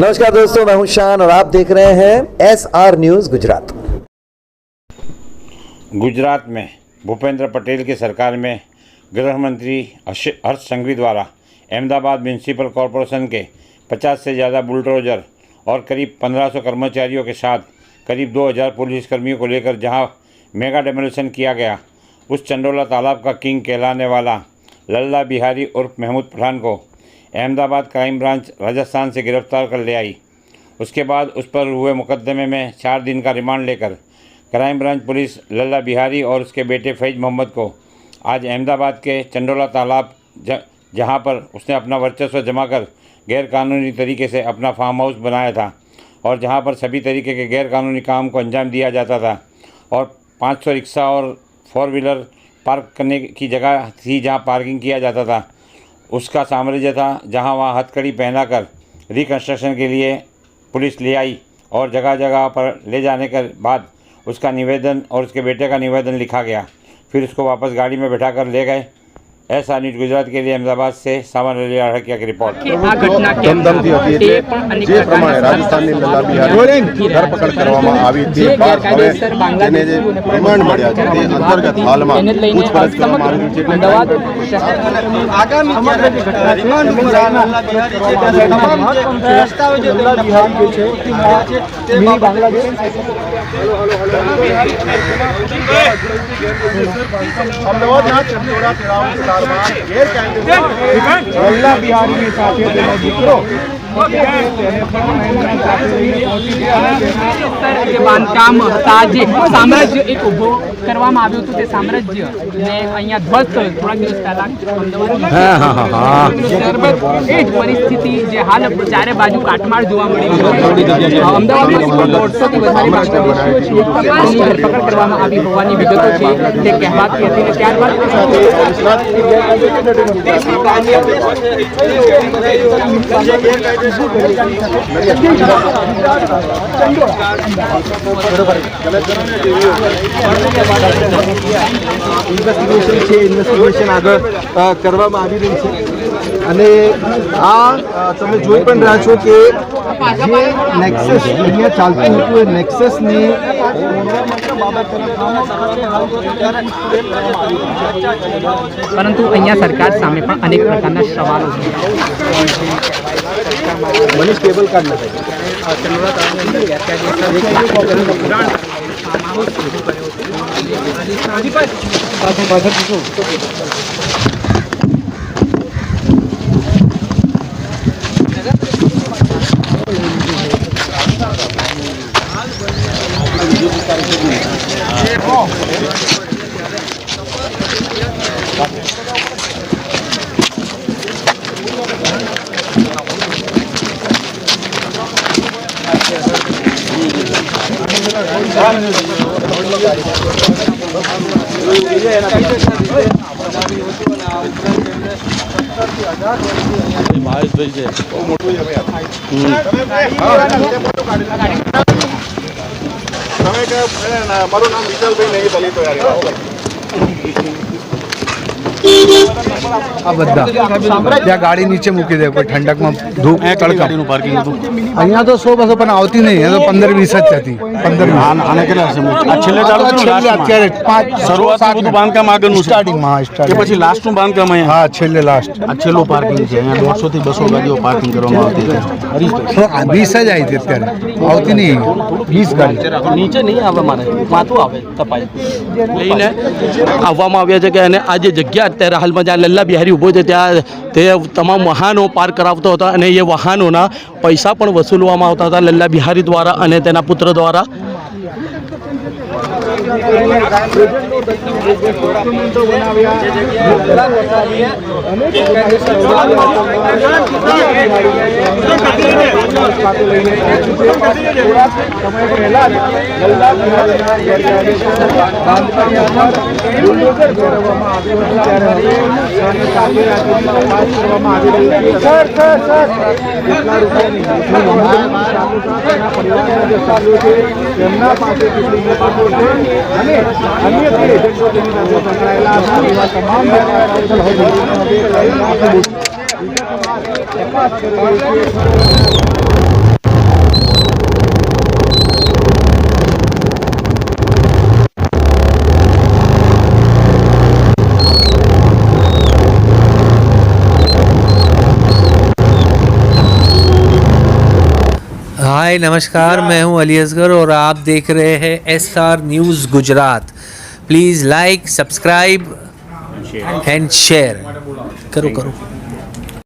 नमस्कार दोस्तों, मैं हूं शान और आप देख रहे हैं SR न्यूज़ गुजरात। गुजरात में भूपेंद्र पटेल की सरकार में गृह मंत्री हर्ष संघवी द्वारा अहमदाबाद म्यूनसिपल कॉरपोरेशन के 50 से ज़्यादा बुलडोजर और करीब 1500 कर्मचारियों के साथ करीब 2000 पुलिसकर्मियों को लेकर जहां मेगा डेमोलिशन किया गया, उस चंडोला तालाब का किंग कहलाने वाला लल्ला बिहारी उर्फ महमूद पठान को अहमदाबाद क्राइम ब्रांच राजस्थान से गिरफ्तार कर ले आई। उसके बाद उस पर हुए मुकदमे में 4 दिन का रिमांड लेकर क्राइम ब्रांच पुलिस लल्ला बिहारी और उसके बेटे फैज मोहम्मद को आज अहमदाबाद के चंडोला तालाब जहां पर उसने अपना वर्चस्व जमा कर गैरकानूनी तरीके से अपना फार्म हाउस बनाया था और जहां पर सभी तरीके के गैरकानूनी काम को अंजाम दिया जाता था और 500 रिक्शा और 4 व्हीलर पार्क करने की जगह थी जहां पार्किंग किया जाता था, उसका साम्राज्य था। जहां वहां हथकड़ी पहनाकर रिकंस्ट्रक्शन के लिए पुलिस ले आई और जगह जगह पर ले जाने के बाद उसका निवेदन और उसके बेटे का निवेदन लिखा गया। फिर उसको वापस गाड़ी में बैठाकर ले गए। SR न्यूज़ गुजरात के लिए अहमदाबाद से सामान अली अड़किया की रिपोर्ट। ધમધમતી હતી એટલે જે પ્રમાણે રાજસ્થાનની લલ્લા બિહારી ધરપકડ કરવામાં આવી તે બાદ હવે તેને જે રિમાન્ડ મળ્યા છે તે અંતર્ગત હાલમાં પૂછપરછ કરવામાં આવી છે એટલે આગામી રિમાન્ડ લલ્લા બિહારી રસ્તાઓ જે લલ્લા બિહારી છે તે બાંગ્લાદેશ અમદાવાદના ચંડોળા તળાવ વિસ્તારમાં ગેરકાયદેસર લલ્લા બિહારીની સાથે તેનો દીકરો બાંધકામ હતા જે સામ્રાજ્ય એક ઊભો કરવામાં આવ્યું હતું, તે સામ્રાજ્ય ને અહીંયા ધ્વસ્ત થોડાક દિવસ પહેલા ત્યારબાદ એ જ પરિસ્થિતિ જે હાલ ચારે બાજુ કાટમાળ જોવા મળી રહી છે। અમદાવાદમાં 150થી વધારે બાંગ્લાદેશીઓ ધરપકડ કરવામાં આવી હોવાની વિગતો છે તે કહેવાતી હતી ને ત્યારબાદ ઇન્વેસ્ટિગેશન આગળ કરવામાં આવી રહી છે અને આ તમે જોઈ પણ રહ્યા છો કે જે નેક્સસ અહીંયા ચાલતું હતું એ નેક્સસની પરંતુ અહીંયા સરકાર સામે પણ અનેક પ્રકારના સવાલો છે। મનીષ કેબલ કાર્ડ નથી મારું નામ વિશાલભાઈ નહીં દલિતો આ બધા ત્યાં ગાડી નીચે મૂકી દે, કોઈ ઠંડકમાં ધૂપ તડકાનું પાર્કિંગ હતું અહીંયા તો 100-200 પણ આવતી નહીં, અહીંયા તો 15-20 જ હતી। 15 આને કેટલા હશે આ છેલ્લે ચાલુ થયું અત્યારે 5 શરૂઆતનું બધું બાંધકામ આગળનું સ્ટાર્ટિંગમાં કે પછી લાસ્ટનું બાંધકામ અહીંયા? હા, છેલ્લે લાસ્ટ આ છેલ્લું પાર્કિંગ છે। અહીંયા 150 થી 200 ગાડીઓ પાર્કિંગ કરવામાં આવતી છે। 20 જ આવી હતી, અત્યારે આવતી નહીં 20 ગાડી નીચે નહીં આવે, મારે માથું આવે તપાઈ લઈને આવવામાં આવ્યા છે કે અને આ જે જગ્યા અત્યારે હાલમાં જ્યાં લલ્લા બિહારી ઊભો છે ત્યાં તે તમામ વાહનો પાર્ક કરાવતો હતા અને એ વાહનોના પૈસા પણ વસૂલવામાં આવતા હતા લલ્લા બિહારી દ્વારા અને તેના પુત્ર દ્વારા। हाय नमस्कार, मैं हूं अली असगर और आप देख रहे हैं SR news Gujarat. Please like, subscribe and share करो।